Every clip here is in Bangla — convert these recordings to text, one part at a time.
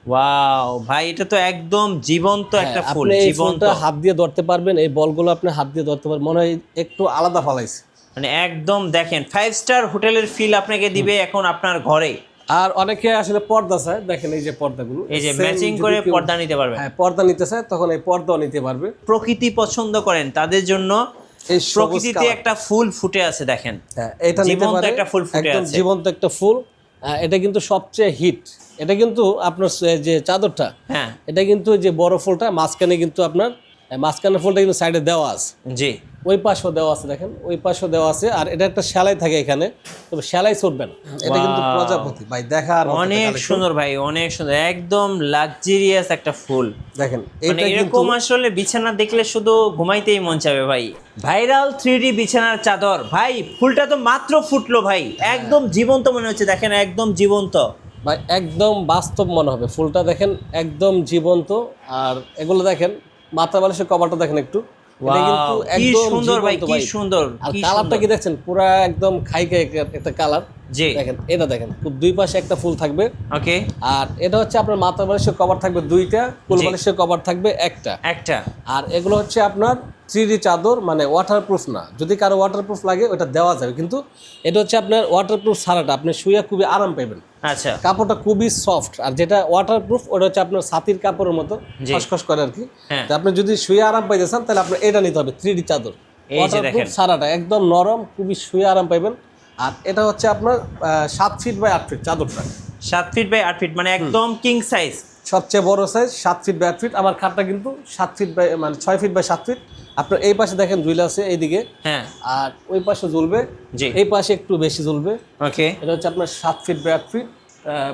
ওয়াও ভাই, এটা তো একদম জীবন্ত একটা ফুল, আপনি এই জীবন্ত। ফুলটা হাত দিয়ে ধরতে পারবেন, এই বলগুলো আপনি হাত দিয়ে ধরতে পারবেন, মনে হয় একটু আলাদা ফালাইছে। মানে একদম দেখেন 5 স্টার হোটেলের ফিল আপনাকে দিবে এখন আপনার ঘরে। আর অনেকে আসলে পর্দা চায়, দেখেন এই যে পর্দাগুলো এই যে Same ম্যাচিং যদি করে কেউ- পর্দা নিতে পারবেন। হ্যাঁ, পর্দা নিতে চায় তখন এই পর্দাও নিতে পারবে। প্রকৃতি পছন্দ করেন তাদের জন্য এই সবুজ প্রকৃতিতে কালার। একটা ফুল ফুটে আছে দেখেন। হ্যাঁ, এটা নিতে জীবন্ত পারে, একটা ফুল ফুটে একদম আছে। জীবন্ত একটা ফুল। এটা কিন্তু সবচেয়ে হিট। এটা কিন্তু আপনার যে চাদরটা, হ্যাঁ এটা কিন্তু যে বড় ফুলটা মাঝখানে কিন্তু আপনার মাঝখানে ফুলটা কিন্তু সাইডে দেওয়া আছে, জি। ওই পাশেও দেওয়া আছে, দেখেন ওই পাশেও দেওয়া আছে। আর এটা একটা সেলাই থাকে এখানে, তবে সেলাই চলবে না। এটা কিন্তু Wow! প্রজাপতি ভাই, দেখার মতো একটা অনেক collection। সুন্দর ভাই, অনেক সুন্দর, একদম লাক্সারিয়াস একটা ফুল। দেখেন মানে এটা কিন্তু এরকম আসলে বিছানা দেখলে শুধু ঘুমাইতেই মন চাবে ভাই। ভাইরাল 3D বিছানার চাদর ভাই, ফুলটা তো মাত্র ফুটলো ভাই, একদম জীবন্ত মনে হচ্ছে, দেখেন একদম জীবন্ত ভাই, একদম বাস্তব মনে হবে ফুলটা, দেখেন একদম জীবন্ত। আর এগুলো দেখেন মাথা বালিশের কভারটা দেখেন একটু, এটা কিন্তু Wow! কি একদম সুন্দর ভাই, জীবন্ত কি ভাই। সুন্দর, আর কি কালারটা সুন্দর। কি দেখছেন, পুরা একদম খাইকে একটা কালার। জি। দেখেন এটা দেখেন, খুব দুই পাশে একটা ফুল থাকবে। ওকে। আর এটা হচ্ছে আপনার মাথা বালিশের কভার থাকবে দুইটা, কুল বালিশের কভার থাকবে একটা। একটা। আর এগুলো হচ্ছে আপনার 3D চাদর, মানে ওয়াটারপ্রুফ না। যদি কারো ওয়াটারপ্রুফ লাগে ওটা দেওয়া যাবে, কিন্তু এটা হচ্ছে আপনার ওয়াটারপ্রুফ ছাড়াটা, আপনি শুয়ে খুবই আরাম পাবেন। আচ্ছা। কাপড়টা খুবই সফট। আর যেটা ওয়াটারপ্রুফ ওটা হচ্ছে আপনার ছাতির কাপড়ের মতো জি। খসখস করে আর কি। হ্যাঁ। তো আপনি যদি শুয়ে আরাম পাইতে চান তাহলে আপনার এটা নিতে হবে, 3D চাদর। এই যে ওয়াটারপ্রুফ দেখেন। ছাড়াটা একদম নরম, খুবই শুয়ে আরাম পাইবেন। আর এটা হচ্ছে আপনার 7 ফিট বাই 8 ফিট চাদরটা। 7 ফিট বাই 8 ফিট, মানে একদম কিং সাইজ। সবচেয়ে বড় সাইজ 7 ফিট বাই 8 ফিট। আমার খাটটা কিন্তু 7 ফিট বাই মানে 6 ফিট বাই 7 ফিট। আপনার এই পাশে দেখেন ঝুলে আছে এইদিকে, হ্যাঁ। আর ওই পাশে ঝুলবে, জি। এই পাশে একটু বেশি ঝুলবে। ওকে। এটা হচ্ছে আপনার 7 ফিট বাই 8 ফিট।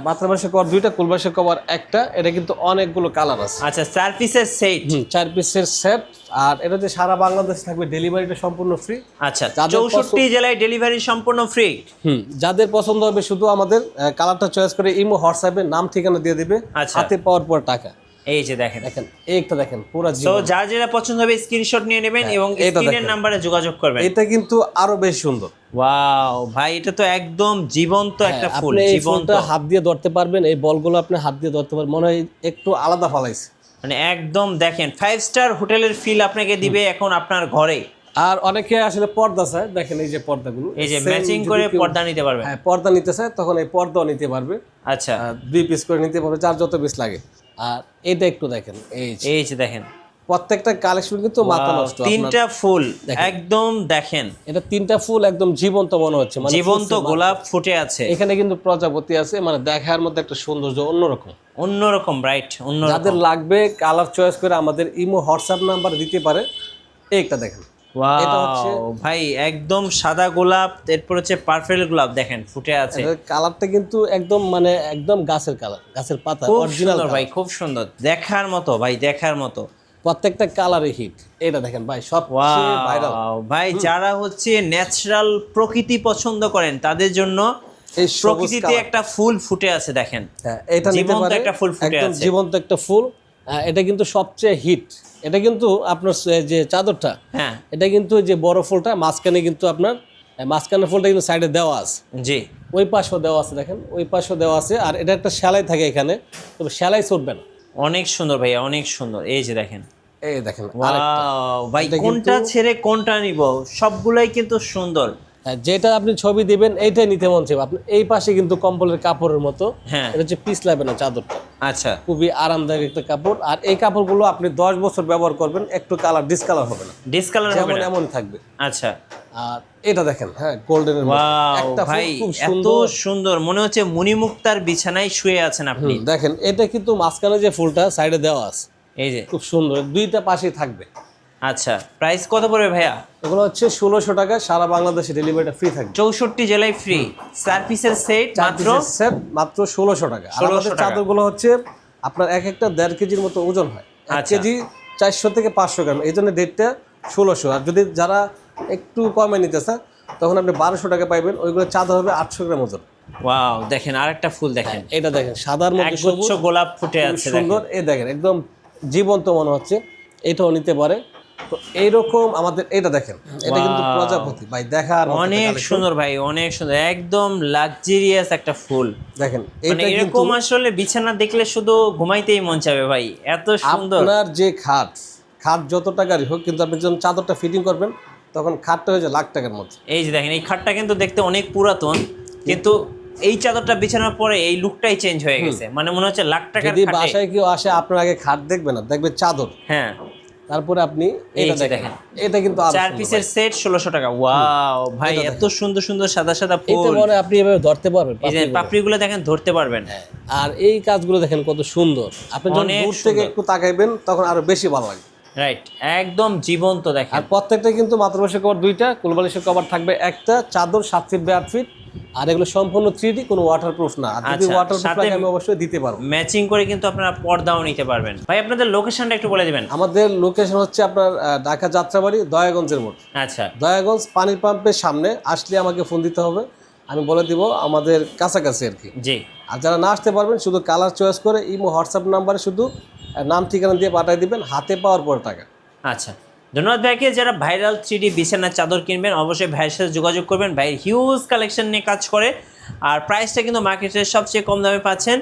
মাথার বালিশের কভার দুইটা, কুল বালিশের কভার একটা। এটা কিন্তু অনেকগুলো কালার আছে। আচ্ছা, 4 পিসের সেট। 4 পিসের সেট। আর এটা যে সারা বাংলাদেশ থাকবে, ডেলিভারিটা সম্পূর্ণ ফ্রি। আচ্ছা, যাদের 64 জেলায় ডেলিভারি সম্পূর্ণ ফ্রি। যাদের পছন্দ হবে শুধু আমাদের কালারটা চয়েস করে ইমো হোয়াটসঅ্যাপে নাম ঠিকানা দিয়ে দিবে, আচ্ছা। হাতে পাওয়ার পর টাকা। এই যে দেখেন। দেখেন এইটা দেখেন পুরো তো জীবন। যার যেটা পছন্দ হবে স্ক্রিনশট নিয়ে নেবেন এবং এটা স্ক্রিনের দেখেন। নাম্বারে যোগাযোগ করবেন। এটা কিন্তু আরো বেশি সুন্দর। ওয়াও ভাই, এটা তো একদম জীবন্ত একটা ফুল, আপনি এই জীবন্ত। ফুলটা হাত দিয়ে ধরতে পারবেন, এই বলগুলো আপনি হাত দিয়ে ধরতে পারবেন, মনে হয় একটু আলাদা ফালাইছে। মানে একদম দেখেন 5 স্টার হোটেলের ফিল আপনাকে দিবে এখন আপনার ঘরে। আর অনেকে আসলে পর্দা চায়, দেখেন এই যে পর্দাগুলো এই যে Same ম্যাচিং যদি করে কেউ- পর্দা নিতে পারবেন। হ্যাঁ, পর্দা নিতে চায় তখন এই পর্দাও নিতে পারবে। আচ্ছা। 2 পিস করে নিতে পারবে, যার যত পিস লাগে। আর এটা একটু দেখেন, এই যে দেখেন প্রত্যেকটা কালেকশন কিন্তু মাথা Wow, নষ্ট। আপনার- তিনটা ফুল দেখেন। একদম দেখেন এটা তিনটা ফুল একদম জীবন্ত মনে হচ্ছে, মানে জীবন্ত ফুলছে গোলাপ ফুটে আছে। এখানে কিন্তু প্রজাপতি আছে, মানে দেখার মধ্যে একটা সৌন্দর্য অন্যরকম। অন্যরকম, রাইট, অন্যরকম। যাদের লাগবে কালার চয়েস করে আমাদের ইমো হোয়াটসঅ্যাপ নাম্বার দিতে পারে। এইটা দেখেন, এটা হচ্ছে ওয়াও ভাই, একদম সাদা গোলাপ, এরপর হচ্ছে পার্পল গোলাপ দেখেন ফুটে আছে। কালারটা কিন্তু একদম মানে একদম গাছের কালার, গাছের পাতা খুব অরিজিনাল সুন্দর ভাই, খুব সুন্দর, দেখার মতো ভাই, দেখার মতো। প্রত্যেকটা কালারে হিট। এটা দেখেন ভাই, সবচেয়ে ভাইরাল। ওয়াও ভাই, যারা হচ্ছে ন্যাচারাল প্রকৃতি পছন্দ করেন তাদের জন্য এই সবুজ প্রকৃতিতে কালার। একটা ফুল ফুটে আছে দেখেন। হ্যাঁ, এটা নিতে জীবন্ত পারে, একটা ফুল ফুটে একদম আছে। জীবন্ত একটা ফুল। এটা কিন্তু সবচেয়ে হিট। এটা কিন্তু আপনার যে চাদরটা, হ্যাঁ। এটা কিন্তু যে বড় ফুলটা মাঝখানে কিন্তু আপনার মাঝখানের ফুলটা কিন্তু সাইডে দেওয়া আছে, জি। ওই পাশেও দেওয়া আছে, দেখেন ওই পাশেও দেওয়া আছে। আর এটা একটা সেলাই থাকে এখানে, তবে সেলাই চলবে না। অনেক সুন্দর ভাইয়া, অনেক সুন্দর। এই যে দেখেন। এই দেখেন ওয়াও ভাই, এটা কোনটা কিন্তু- ছেড়ে কোনটা নিব, সবগুলাই কিন্তু সুন্দর। যেটা আপনি ছবি দিবেন এইটাই নিতে মন চাইবে। আপনি এই পাশে কিন্তু কম্বলের কাপড়ের মতো, হ্যাঁ। এটা হচ্ছে পিস লাগবে না চাদরটা, আচ্ছা। খুবই আরামদায়ক একটা কাপড়। আর এই কাপড়গুলো আপনি 10 বছর ব্যবহার করবেন, একটু কালার ডিসকালার হবে না, ডিসকালার হবে যেমন না। এমন থাকবে। আচ্ছা। আর এটা দেখেন, হ্যাঁ, গোল্ডেনের ওয়াও একটা ফুল ভাই, খুব এত সুন্দর। সুন্দর, মনে হচ্ছে মণিমুক্তার বিছানায় শুয়ে আছেন আপনি। দেখেন এটা কিন্তু মাঝখানে যে ফুলটা সাইডে দেওয়া আছে, এই যে। খুব সুন্দর, দুইটা পাশেই থাকবে। আচ্ছা, প্রাইস কত পড়বে ভাইয়া? এগুলো হচ্ছে 1600 টাকা, সারা বাংলাদেশে ডেলিভারিটা ফ্রি থাকবে। 64 জেলায় ফ্রি। 4 পিসের সেট মাত্র সেট মাত্র 1600 টাকা। আর 1600 আমাদের টাকা। চাদরগুলো হচ্ছে আপনার এক একটা 1.5 কেজির মতো ওজন হয়, 1 আচ্ছা। কেজি 400 থেকে 500 গ্রাম, এই জন্য রেটটা 1600। আর যদি যারা একটু কমে নিতে চান তখন আপনি 1200 টাকা পাইবেন, ওইগুলো চাদর হবে 800 গ্রাম ওজন। ওয়াও দেখেন, আরেকটা ফুল দেখেন, এটা দেখেন সাদার মধ্যে একগুচ্ছ সবুজ, গোলাপ ফুটে খুব আছে সুন্দর। দেখেন। এই দেখেন একদম জীবন্ত মনে হচ্ছে, এটাও নিতে পারে। তো এইরকম আমাদের এটা দেখেন, এটা কিন্তু Wow. প্রজাপতি ভাই, দেখার মতো একটা অনেক collection। সুন্দর ভাই, অনেক সুন্দর, একদম লাক্সারিয়াস একটা ফুল। দেখেন মানে এটা কিন্তু এরকম আসলে বিছানা দেখলে শুধু ঘুমাইতেই মন চাবে ভাই, এত সুন্দর। আপনার যে খাট যত টাকারই হোক, কিন্তু আপনি যখন চাদরটা ফিটিং করবেন তখন খাটটা হয়ে যায় লাখ টাকার মধ্যে। এই যে দেখেন, এই খাটটা কিন্তু দেখতে অনেক পুরাতন, কিন্তু এই চাদরটা বিছানোর পরে এই লুকটাই চেঞ্জ হয়ে গেছে, মানে মনে হচ্ছে লাখ টাকার যদি খাটে। বাসায় কেউ আসে আপনার আগে খাট দেখবে না, দেখবে চাদর, হ্যাঁ, তারপরে আপনি এই এটা যে দেখেন, দেখেন। এটা কিন্তু আরো 4 সুন্দর পিসের ভাই। সেট 1600 টাকা। ওয়াও ভাই, এটা এত সুন্দর সুন্দর সাদা সাদা এতে ফুল। পরে আপনি এভাবে ধরতে পারবেন এই যে পাপড়িগুলো। পাপড়িগুলো দেখেন, ধরতে পারবেন। আর এই কাজগুলো দেখেন কত সুন্দর, আপনি যখন অনেক দূর থেকে সুন্দর। একটু তাকাইবেন তখন আরো বেশি ভালো লাগে। রাইট, একদম জীবন্ত দেখেন। আর প্রত্যেকটা কিন্তু মাতৃভাষা কভার দুইটা, কোলবালিশের কভার থাকবে একটা, চাদর 7 ফিট বাই 8 ফিট, আর এগুলো সম্পূর্ণ 3D, কোনো ওয়াটারপ্রুফ না। আর যদি আচ্ছা, ওয়াটারপ্রুফ সাথে লাগে আমি অবশ্যই দিতে পারবো। ম্যাচিং করে কিন্তু আপনারা পর্দাও নিতে পারবেন। ভাই আপনাদের লোকেশনটা একটু বলে দিবেন। আমাদের লোকেশন হচ্ছে আপনার ঢাকা যাত্রাবাড়ি, দয়াগঞ্জের মোড়। আচ্ছা, দয়াগঞ্জ পানির পাম্পের সামনে আসলে আমাকে ফোন দিতে হবে, আমি বলে দিব আমাদের কাছাকাছি আর কি। জি, আর যারা না আসতে পারবেন শুধু কালার চয়েস করে ইমো হোয়াটসঅ্যাপ নাম্বারে শুধু নাম ঠিকানা দিয়ে পাঠিয়ে দিবেন, হাতে পাওয়ার পর টাকা। আচ্ছা, ধন্যবাদ ভাইকে। যারা ভাইরাল 3D বিছানার চাদর কিনবেন অবশ্যই ভাইয়ের সাথে যোগাযোগ করবেন। ভাইয়ের হিউজ কালেকশন নিয়ে কাজ করে, আর প্রাইসটা কিন্তু মার্কেটের সবচেয়ে কম দামে পাচ্ছেন।